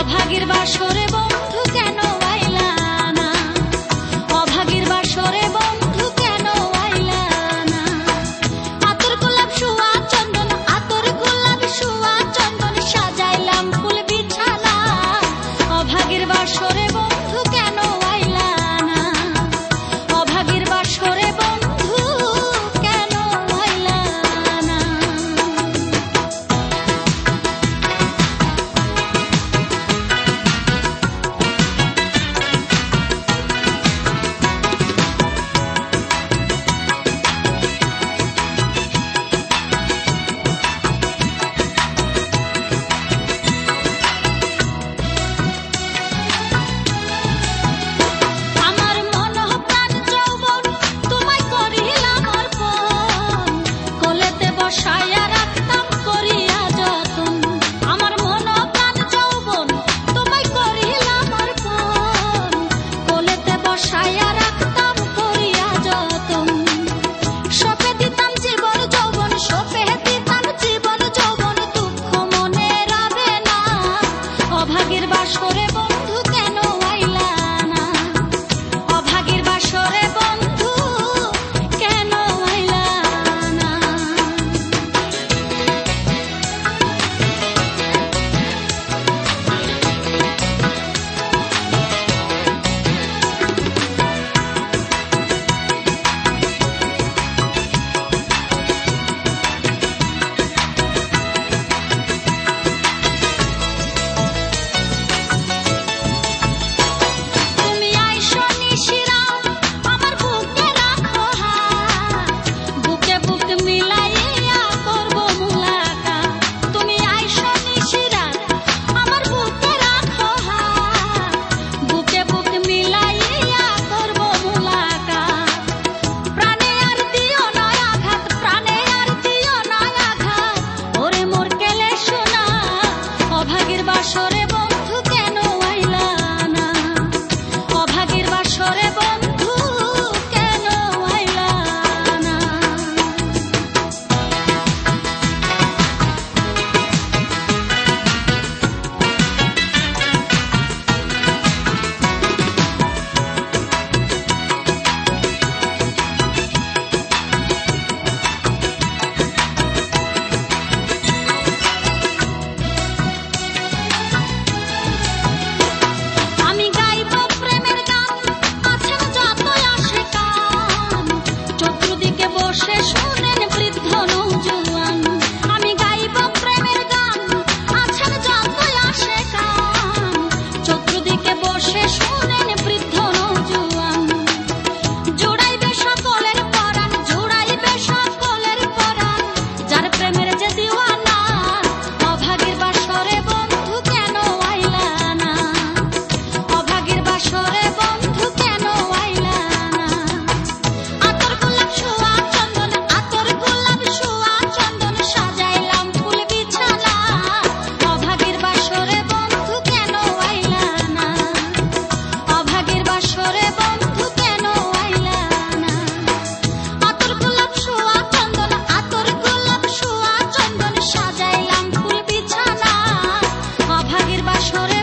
অভাগীর বাসরে বন্ধু কেন আইলা না, অভাগীর বাসরে বন্ধু কেন আইলা না। আতর গোলাপ শুয়া চন্দন, আতর গোলাপ শুয়া চন্দন সাজাইলাম ফুল বিছানা। অভাগীর বাসরে বন্ধু কেন আইলা না, অভাগীর বাসরে বন্ধু কেন আইলা না। অভাগীর বাসরে বন্ধু কেন আইলা না, অভাগীর বাসরে বন্ধু কেন আইলা না। অভাগীর বাসরে বন্ধু কেন আইলা না, অভাগীর বাসরে বন্ধু কেন আইলা না। অভাগীর বাসরে